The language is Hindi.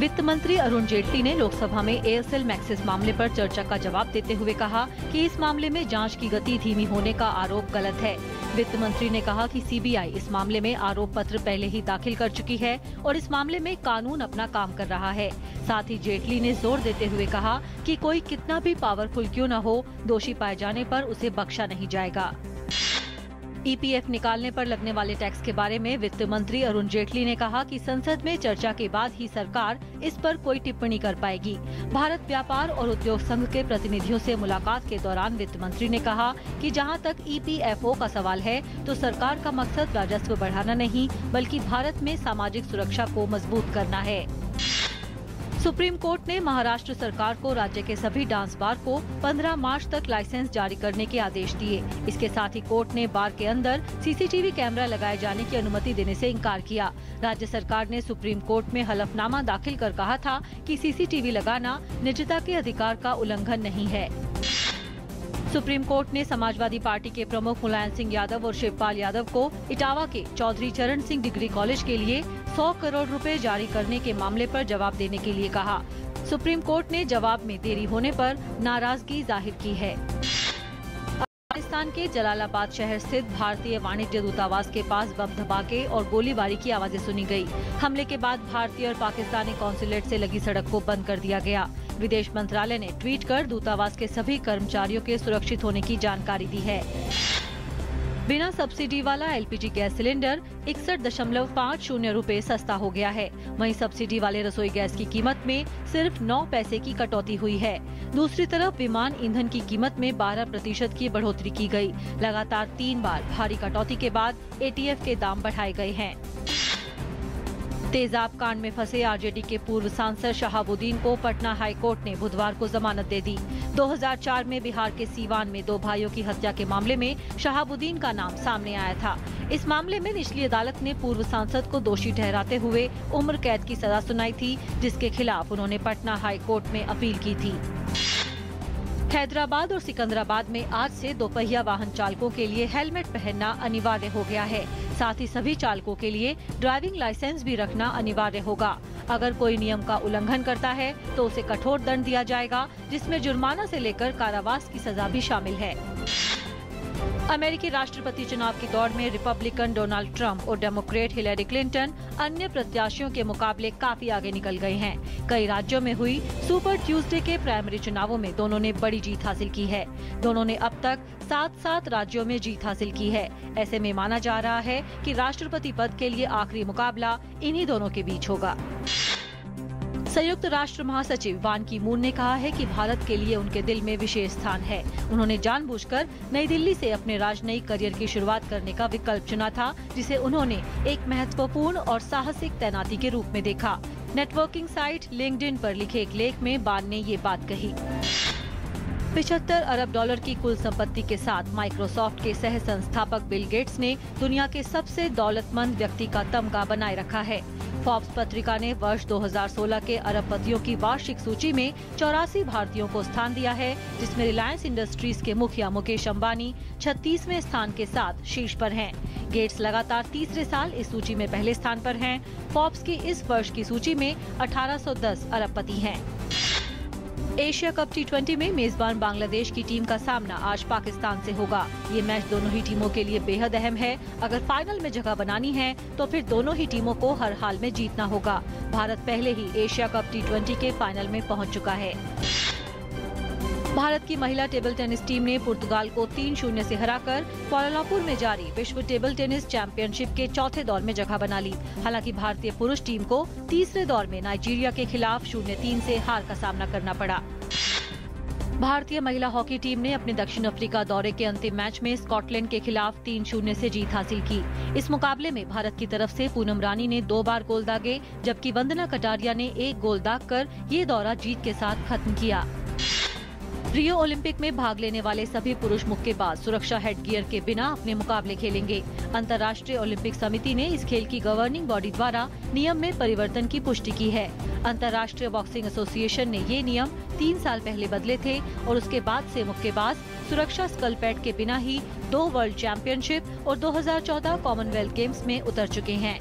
वित्त मंत्री अरुण जेटली ने लोकसभा में एयरसेल मैक्सिस मामले पर चर्चा का जवाब देते हुए कहा कि इस मामले में जांच की गति धीमी होने का आरोप गलत है। वित्त मंत्री ने कहा कि सीबीआई इस मामले में आरोप पत्र पहले ही दाखिल कर चुकी है और इस मामले में कानून अपना काम कर रहा है। साथ ही जेटली ने जोर देते हुए कहा कि कोई कितना भी पावरफुल क्यों न हो, दोषी पाए जाने पर उसे बख्शा नहीं जाएगा। ईपीएफ निकालने पर लगने वाले टैक्स के बारे में वित्त मंत्री अरुण जेटली ने कहा कि संसद में चर्चा के बाद ही सरकार इस पर कोई टिप्पणी कर पाएगी। भारत व्यापार और उद्योग संघ के प्रतिनिधियों से मुलाकात के दौरान वित्त मंत्री ने कहा कि जहां तक ईपीएफओ का सवाल है तो सरकार का मकसद राजस्व बढ़ाना नहीं बल्कि भारत में सामाजिक सुरक्षा को मजबूत करना है। सुप्रीम कोर्ट ने महाराष्ट्र सरकार को राज्य के सभी डांस बार को 15 मार्च तक लाइसेंस जारी करने के आदेश दिए। इसके साथ ही कोर्ट ने बार के अंदर सीसीटीवी कैमरा लगाए जाने की अनुमति देने से इनकार किया। राज्य सरकार ने सुप्रीम कोर्ट में हलफनामा दाखिल कर कहा था कि सीसीटीवी लगाना निजता के अधिकार का उल्लंघन नहीं है। सुप्रीम कोर्ट ने समाजवादी पार्टी के प्रमुख मुलायम सिंह यादव और शिवपाल यादव को इटावा के चौधरी चरण सिंह डिग्री कॉलेज के लिए 100 करोड़ रुपए जारी करने के मामले पर जवाब देने के लिए कहा। सुप्रीम कोर्ट ने जवाब में देरी होने पर नाराजगी जाहिर की है। पाकिस्तान के जलालाबाद शहर स्थित भारतीय वाणिज्य दूतावास के पास बम धमाके और गोलीबारी की आवाजें सुनी गई। हमले के बाद भारतीय और पाकिस्तानी कॉन्सुलेट से लगी सड़क को बंद कर दिया गया। विदेश मंत्रालय ने ट्वीट कर दूतावास के सभी कर्मचारियों के सुरक्षित होने की जानकारी दी है। बिना सब्सिडी वाला एलपीजी गैस सिलेंडर 61.50 रुपए सस्ता हो गया है। वहीं सब्सिडी वाले रसोई गैस की कीमत में सिर्फ 9 पैसे की कटौती हुई है। दूसरी तरफ विमान ईंधन की कीमत में 12% की बढ़ोतरी की गई। लगातार 3 बार भारी कटौती के बाद एटीएफ के दाम बढ़ाए गए हैं। तेजाब कांड में फंसे आरजेडी के पूर्व सांसद शहाबुद्दीन को पटना हाई कोर्ट ने बुधवार को जमानत दे दी। 2004 में बिहार के सीवान में 2 भाइयों की हत्या के मामले में शहाबुद्दीन का नाम सामने आया था। इस मामले में निचली अदालत ने पूर्व सांसद को दोषी ठहराते हुए उम्र कैद की सजा सुनाई थी, जिसके खिलाफ उन्होंने पटना हाई कोर्ट में अपील की थी। हैदराबाद और सिकंदराबाद में आज से दोपहिया वाहन चालकों के लिए हेलमेट पहनना अनिवार्य हो गया है। साथ ही सभी चालकों के लिए ड्राइविंग लाइसेंस भी रखना अनिवार्य होगा। अगर कोई नियम का उल्लंघन करता है तो उसे कठोर दंड दिया जाएगा, जिसमें जुर्माना से लेकर कारावास की सजा भी शामिल है। अमेरिकी राष्ट्रपति चुनाव की दौड़ में रिपब्लिकन डोनाल्ड ट्रंप और डेमोक्रेट हिलेरी क्लिंटन अन्य प्रत्याशियों के मुकाबले काफी आगे निकल गए हैं। कई राज्यों में हुई सुपर ट्यूसडे के प्राइमरी चुनावों में दोनों ने बड़ी जीत हासिल की है। दोनों ने अब तक 7 राज्यों में जीत हासिल की है। ऐसे में माना जा रहा है कि राष्ट्रपति पद के लिए आखिरी मुकाबला इन्हीं दोनों के बीच होगा। संयुक्त राष्ट्र महासचिव बान की मून ने कहा है कि भारत के लिए उनके दिल में विशेष स्थान है। उन्होंने जानबूझकर नई दिल्ली से अपने राजनयिक करियर की शुरुआत करने का विकल्प चुना था, जिसे उन्होंने एक महत्वपूर्ण और साहसिक तैनाती के रूप में देखा। नेटवर्किंग साइट लिंक्डइन पर लिखे एक लेख में बान ने ये बात कही। 75 अरब डॉलर की कुल संपत्ति के साथ माइक्रोसॉफ्ट के सह संस्थापक बिल गेट्स ने दुनिया के सबसे दौलतमंद व्यक्ति का तमगा बनाए रखा है। फोर्ब्स पत्रिका ने वर्ष 2016 के अरबपतियों की वार्षिक सूची में 84 भारतीयों को स्थान दिया है, जिसमें रिलायंस इंडस्ट्रीज के मुखिया मुकेश अंबानी 36वें स्थान के साथ शीर्ष पर हैं। गेट्स लगातार तीसरे साल इस सूची में पहले स्थान पर हैं। फोर्ब्स की इस वर्ष की सूची में 1810 अरबपति हैं। एशिया कप T20 में मेजबान बांग्लादेश की टीम का सामना आज पाकिस्तान से होगा। ये मैच दोनों ही टीमों के लिए बेहद अहम है। अगर फाइनल में जगह बनानी है तो फिर दोनों ही टीमों को हर हाल में जीतना होगा। भारत पहले ही एशिया कप T20 के फाइनल में पहुंच चुका है। भारत की महिला टेबल टेनिस टीम ने पुर्तगाल को 3-0 से हराकर कुआलालंपुर में जारी विश्व टेबल टेनिस चैंपियनशिप के चौथे दौर में जगह बना ली। हालांकि भारतीय पुरुष टीम को तीसरे दौर में नाइजीरिया के खिलाफ 0-3 से हार का सामना करना पड़ा। भारतीय महिला हॉकी टीम ने अपने दक्षिण अफ्रीका दौरे के अंतिम मैच में स्कॉटलैंड के खिलाफ 3-0 से जीत हासिल की। इस मुकाबले में भारत की तरफ से पूनम रानी ने 2 बार गोल दागे, जबकि वंदना कटारिया ने 1 गोल दागकर ये दौरा जीत के साथ खत्म किया। रियो ओलंपिक में भाग लेने वाले सभी पुरुष मुक्केबाज सुरक्षा हेडगियर के बिना अपने मुकाबले खेलेंगे। अंतर्राष्ट्रीय ओलंपिक समिति ने इस खेल की गवर्निंग बॉडी द्वारा नियम में परिवर्तन की पुष्टि की है। अंतर्राष्ट्रीय बॉक्सिंग एसोसिएशन ने ये नियम 3 साल पहले बदले थे और उसके बाद से मुक्केबाज सुरक्षा स्कल पैड के बिना ही 2 वर्ल्ड चैंपियनशिप और 2014 कॉमनवेल्थ गेम्स में उतर चुके हैं।